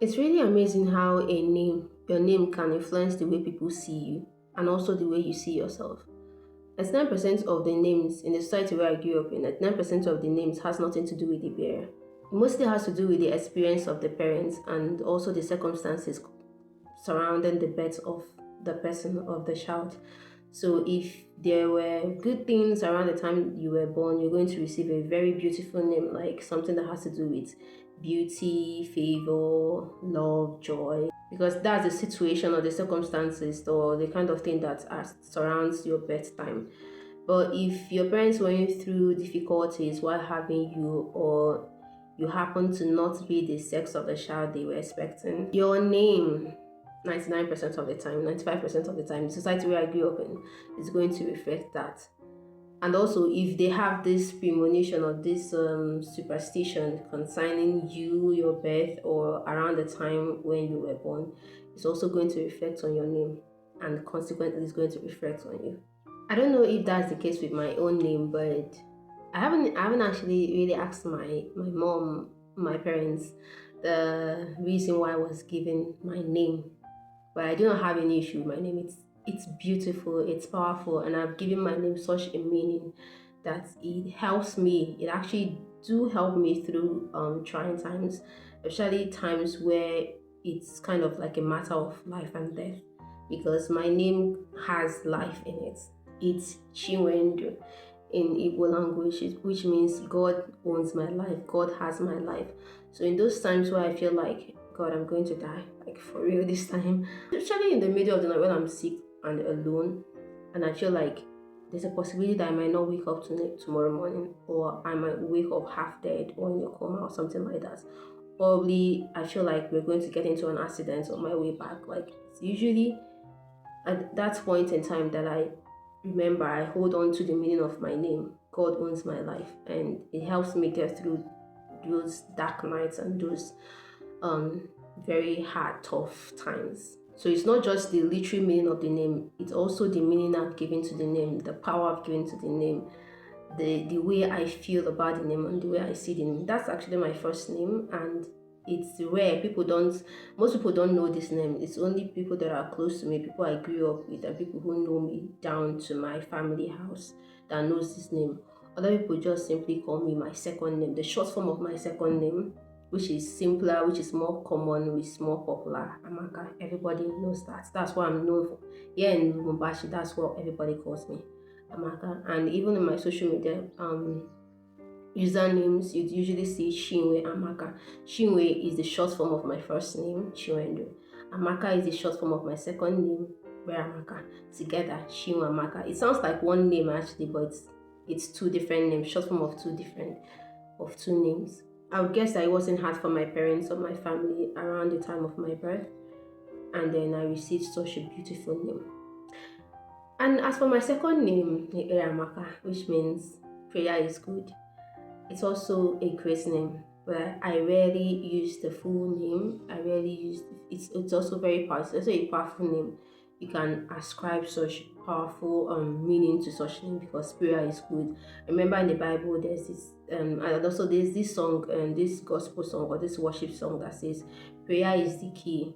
It's really amazing how your name can influence the way people see you and also the way you see yourself. 99% of the names in the society where I grew up in, 99% of the names has nothing to do with the bearer. It mostly has to do with the experience of the parents and also the circumstances surrounding the birth of the person of the child. So if there were good things around the time you were born, you're going to receive a very beautiful name, like something that has to do with beauty, favor, love, joy, because that's the situation or the circumstances or the kind of thing that surrounds your birth time. But if your parents went through difficulties while having you, or you happen to not be the sex of the child they were expecting, your name 99% of the time, 95% of the time, the society where I grew up in is going to reflect that. And also, if they have this premonition or this superstition concerning you, your birth, or around the time when you were born, it's also going to reflect on your name, and consequently, it's going to reflect on you. I don't know if that's the case with my own name, but I haven't actually really asked my mom, my parents, the reason why I was given my name. But I do not have any issue with my name. It's beautiful, it's powerful, and I've given my name such a meaning that it helps me. It actually do help me through trying times, especially times where it's kind of like a matter of life and death, because my name has life in it. It's Chinwendu in Igbo language, which means God owns my life, God has my life. So in those times where I feel like, God, I'm going to die, like for real this time, especially in the middle of the night when I'm sick and alone, and I feel like there's a possibility that I might not wake up tomorrow morning, or I might wake up half dead or in a coma or something like that. Probably I feel like we're going to get into an accident on my way back. Like it's usually at that point in time that I remember, I hold on to the meaning of my name. God owns my life, and it helps me get through those dark nights and those very hard, tough times. So it's not just the literal meaning of the name, it's also the meaning I've given to the name, the power I've given to the name, the way I feel about the name and the way I see the name. That's actually my first name, and it's rare. Most people don't know this name. It's only people that are close to me, people I grew up with, and people who know me down to my family house that knows this name. Other people just simply call me my second name, the short form of my second name, which is simpler, which is more common, which is more popular. Amaka. Everybody knows that. That's what I'm known for. Here in Mumbashi, that's what everybody calls me. Amaka. And even in my social media usernames, you'd usually see Shinwe Amaka. Shinwe is the short form of my first name, Chiwendu. Amaka is the short form of my second name, Amaka. Together, Shinwe Amaka. It sounds like one name actually, but it's two different names, short form of two names. I would guess that it wasn't hard for my parents or my family around the time of my birth, and then I received such a beautiful name. And as for my second name, Amaka, which means prayer is good, it's also a great name, but I rarely use the full name. I rarely use it's also very powerful. It's also a powerful name. You can ascribe such powerful meaning to such name because prayer is good. Remember in the Bible, there's this and also there's this song this gospel song or this worship song that says prayer is the key.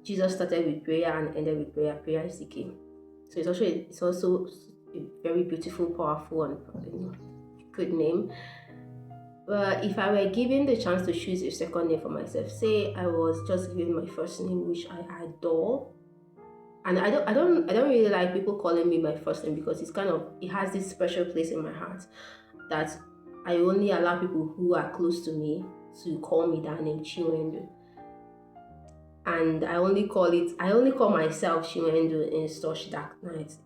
Jesus started with prayer and ended with prayer. Prayer is the key. So it's also a very beautiful, powerful, and good name. But if I were given the chance to choose a second name for myself, say I was just given my first name, which I adore, and I don't really like people calling me my first name because it has this special place in my heart that I only allow people who are close to me to call me that name, Chinwendu. And I only call myself Chinwendu in such dark nights,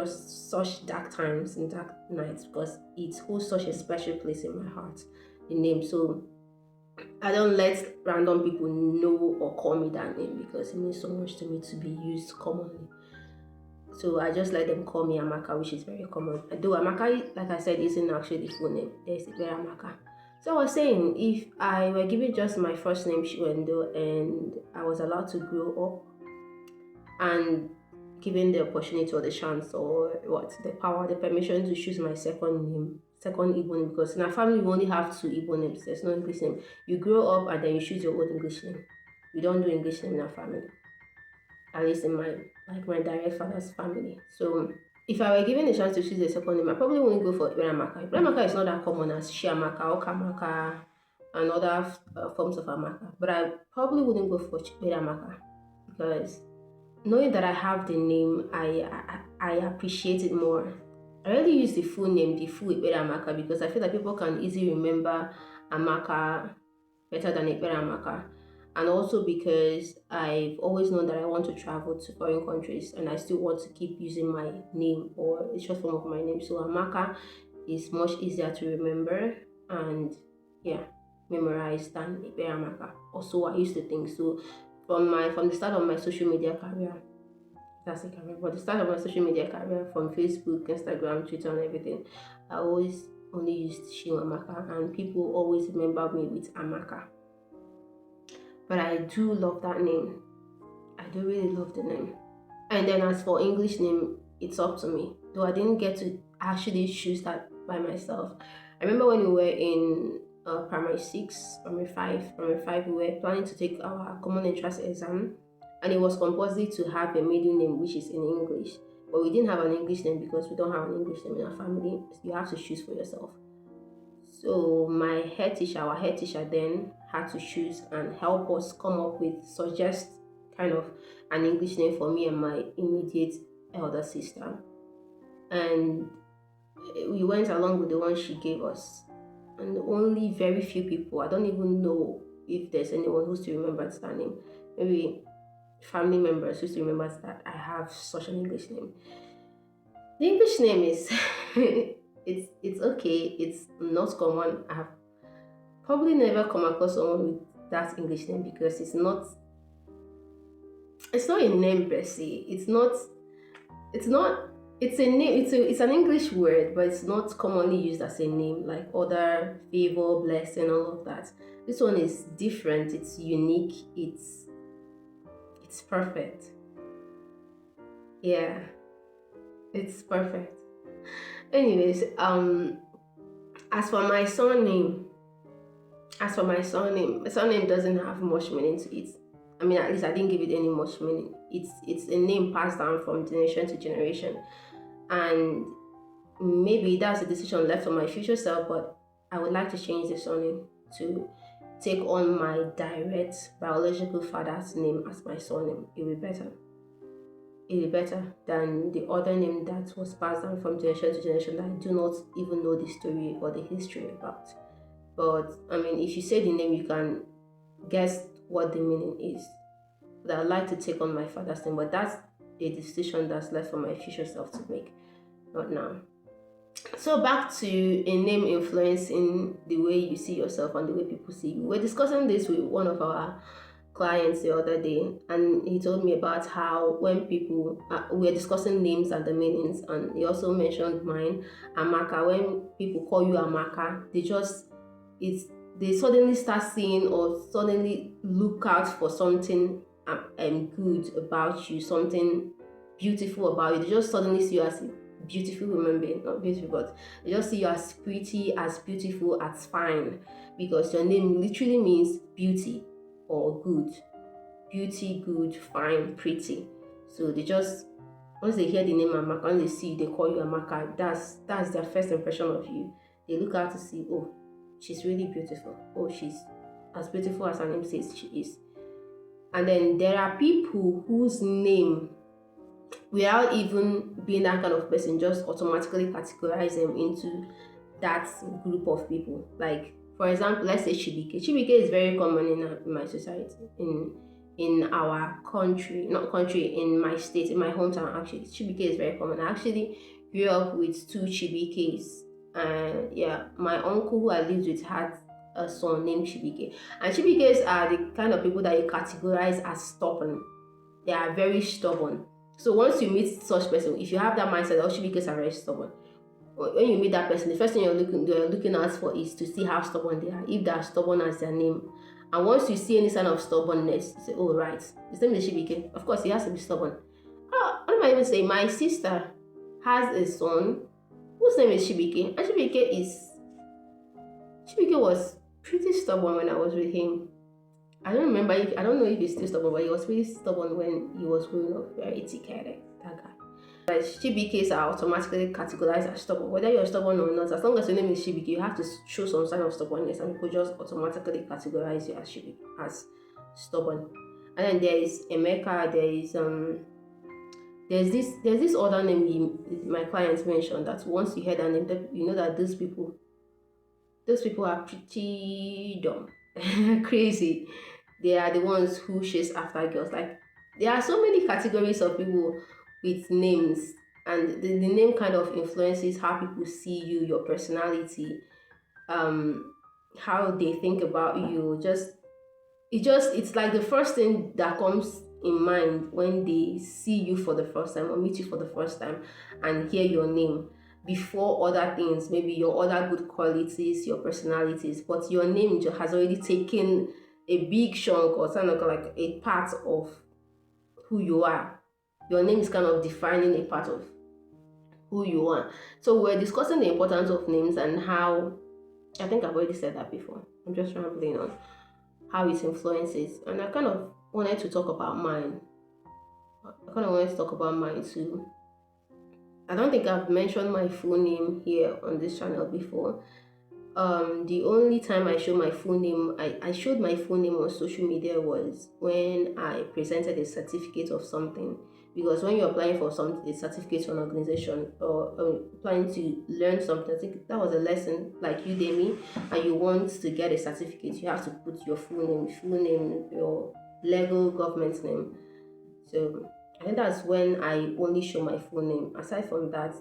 such dark times and dark nights, because it holds such a special place in my heart, the name. So I don't let random people know or call me that name because it means so much to me to be used commonly. So I just let them call me Amaka, which is very common. Though Amaka, like I said, isn't actually the full name. There's very Amaka. So I was saying, if I were given just my first name Shiwendo and I was allowed to grow up and given the opportunity or the chance or the power, the permission to choose my second name, second Igbo name, because in our family we only have two Igbo names. There's no English name. You grow up and then you choose your own English name. We don't do English name in our family, at least in my direct father's family. So if I were given a chance to choose a second name, I probably wouldn't go for Iberamaka. Iberamaka is not that common as Shiamaka or Kamaka and other forms of Amaka, but I probably wouldn't go for Iberamaka because knowing that I have the name, I appreciate it more. I really use the full name, the full Ikpere Amaka, because I feel like people can easily remember Amaka better than Ikpere Amaka. And also because I've always known that I want to travel to foreign countries and I still want to keep using my name or the short form of my name. So Amaka is much easier to remember and yeah, memorize than Ikpere Amaka. Also, I used to think so from the start of my social media career. That's a career. But the start of my social media career from Facebook, Instagram, Twitter, and everything, I always only used Shin Amaka, and people always remember me with Amaka. But I do love that name. I do really love the name. And then as for English name, it's up to me. Though I didn't get to actually choose that by myself. I remember when we were in primary 6, primary 5, we were planning to take our common entrance exam, and it was compulsory to have a middle name which is in English. But we didn't have an English name because we don't have an English name in our family. You have to choose for yourself. So our head teacher then had to choose and help us come up with suggest kind of an English name for me and my immediate elder sister. And we went along with the one she gave us. And only very few people, I don't even know if there's anyone who still remembers that name. Maybe family members who still remembers that I have such an English name. The English name is it's okay. It's not common. I have probably never come across someone with that English name because it's not a name per se. It's a name. It's an English word, but it's not commonly used as a name like other favor, blessing, all of that. This one is different. It's unique. It's perfect. Yeah, it's perfect. Anyways, as for my surname, my surname doesn't have much meaning to it. I mean, at least I didn't give it any much meaning. It's a name passed down from generation to generation, and maybe that's a decision left for my future self. But I would like to change the surname to take on my direct biological father's name as my surname. It will be better. It will be better than the other name that was passed down from generation to generation that I do not even know the story or the history about. But I mean, if you say the name, you can guess what the meaning is. But I'd like to take on my father's name, but that's a decision that's left for my future self to make, not now. So back to a name influencing the way you see yourself and the way people see you. We're discussing this with one of our clients the other day, and he told me about how when people we're discussing names and the meanings, and he also mentioned mine, Amaka. When people call you Amaka, they suddenly start seeing or suddenly look out for something good about you, something beautiful about you. They just suddenly see you as beautiful woman being, not beautiful, but they just see you as pretty, as beautiful, as fine, because your name literally means beauty or good. Beauty, good, fine, pretty. So they just, once they hear the name Amaka, when they see you, they call you Amaka. That's their first impression of you. They look out to see, oh, she's really beautiful. Oh, she's as beautiful as her name says she is. And then there are people whose name, without even being that kind of person, just automatically categorize them into that group of people. Like, for example, let's say Chibike. Chibike is very common in my society, in our country, not country, in my state, in my hometown. Actually, Chibike is very common. I actually grew up with 2 Chibikes, and yeah, my uncle who I lived with had a son named Chibike. And Chibikes are the kind of people that you categorize as stubborn. They are very stubborn. So once you meet such person, if you have that mindset, oh, Chibikes are very stubborn. When you meet that person, the first thing you're looking out for is to see how stubborn they are, if they are stubborn as their name. And once you see any sign of stubbornness, you say, oh, right, his name is Chibike. Of course, he has to be stubborn. What am I even saying? My sister has a son whose name is Chibike, and Chibike was pretty stubborn when I was with him. I don't know if he's still stubborn, but he was really stubborn when he was growing up. Very thick-headed, that guy. Like Shibikes are automatically categorized as stubborn. Whether you're stubborn or not, as long as your name is Shibiki, you have to show some sign of stubbornness, and people just automatically categorize you as Shibiki, as stubborn. And then there is Emeka. There's this other name my clients mentioned that once you hear that name, you know that those people are pretty dumb, crazy. They are the ones who chase after girls. Like there are so many categories of people with names, and the name kind of influences how people see you, your personality, um, how they think about you. It's like the first thing that comes in mind when they see you for the first time or meet you for the first time and hear your name before other things, maybe your other good qualities, your personalities, but your name has already taken a big chunk or something like a part of who you are. Your name is kind of defining a part of who you are. So we're discussing the importance of names and how, I think I've already said that before. I'm just rambling on how it influences, and I kind of wanted to talk about mine. I kind of wanted to talk about mine too. I don't think I've mentioned my full name here on this channel before. The only time I showed my full name, I showed my full name on social media was when I presented a certificate of something. Because when you're applying for a certificate for an organization or planning to learn something, I think that was a lesson like Udemy, and you want to get a certificate, you have to put your full name, your legal government name. So I think that's when I only show my full name. Aside from that,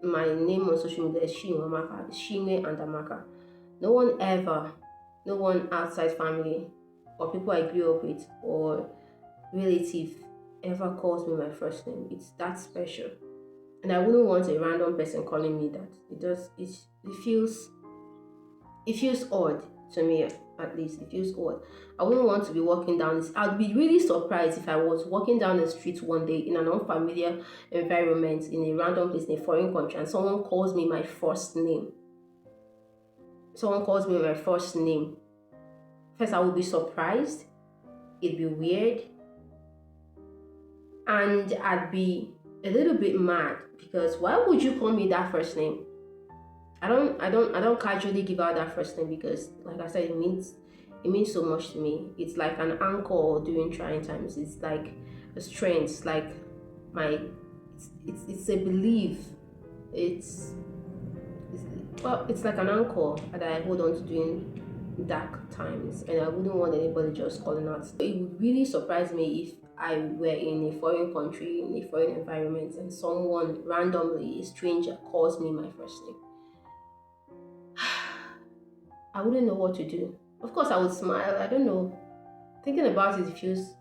my name on social media is Chinwe Amaka, Chinwe and Amaka. No one outside family or people I grew up with or relative ever calls me my first name. It's that special. And I wouldn't want a random person calling me that. It feels odd to me, at least. It feels odd. I wouldn't want to be walking down this. I'd be really surprised if I was walking down the street one day in an unfamiliar environment, in a random place, in a foreign country, and someone calls me my first name. First, I would be surprised. It'd be weird. And I'd be a little bit mad because why would you call me that first name? I don't casually give out that first name because, like I said, it means so much to me. It's like an anchor during trying times. It's like a strength. It's like it's a belief. It's like an anchor that I hold on to during dark times, and I wouldn't want anybody just calling out. It would really surprise me if I were in a foreign country, in a foreign environment, and someone randomly, a stranger, calls me my first name. I wouldn't know what to do. Of course, I would smile. I don't know. Thinking about it feels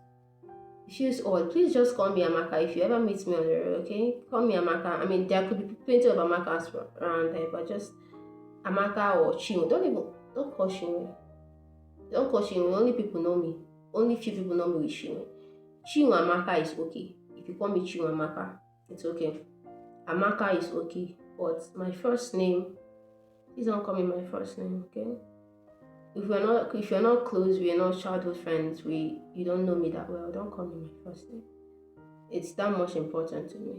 odd. Please just call me Amaka if you ever meet me on the road, okay? Call me Amaka. I mean, there could be plenty of Amakas around there, but just Amaka or Chinwe. Don't call Chinwe. Don't call Chinwe. Only people know me. Only few people know me with Chinwe. Chinwe Amaka is okay. If you call me Chinwe Amaka, it's okay. Amaka is okay. But my first name, please don't call me my first name, okay? If you're not close, we're not childhood friends, you don't know me that well, don't call me my first name. It's that much important to me.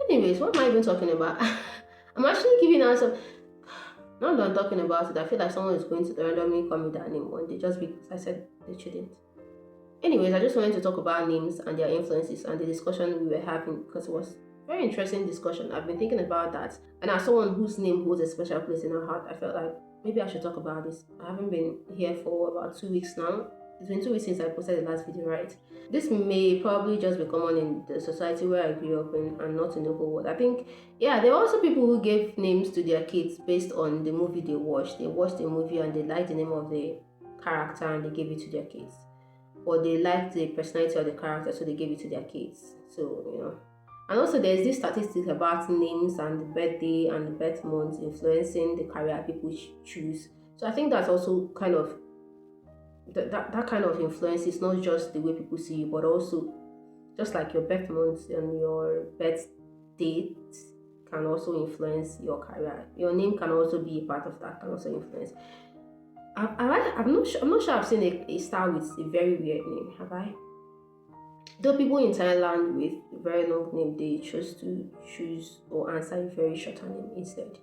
Anyways, what am I even talking about? I'm actually giving out some. Now that I'm talking about it, I feel like someone is going to randomly call me that name one day just because I said they shouldn't. Anyways, I just wanted to talk about names and their influences and the discussion we were having because it was very interesting discussion. I've been thinking about that, and as someone whose name holds a special place in our heart, I felt like maybe I should talk about this. I haven't been here for about 2 weeks now. It's been 2 weeks since I posted the last video, right? This may probably just be common in the society where I grew up in and not in the whole world. I think, yeah, there are also people who gave names to their kids based on the movie they watched. They watched the movie and they liked the name of the character and they gave it to their kids. Or they liked the personality of the character, so they gave it to their kids. So, And also there's this statistics about names and the birthday and the birth months influencing the career people choose. So I think that's also kind of that kind of influence is not just the way people see you, but also just like your birth months and your birth date can also influence your career. Your name can also be a part of that, can also influence. I'm not sure I've seen a star with a very weird name, have I? Though people in Thailand with very long name, they choose to choose or answer a very shorter name instead.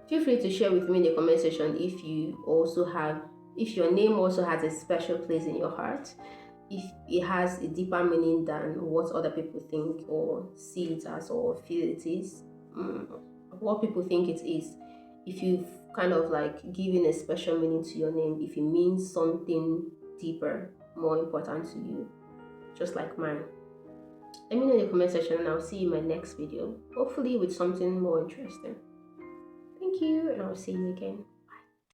Feel free to share with me in the comment section if you also have, if your name also has a special place in your heart, if it has a deeper meaning than what other people think or see it as or feel it is, what people think it is. If you've kind of like given a special meaning to your name, if it means something deeper, more important to you, just like mine. Let me know in the comment section and I'll see you in my next video. Hopefully with something more interesting. Thank you and I'll see you again.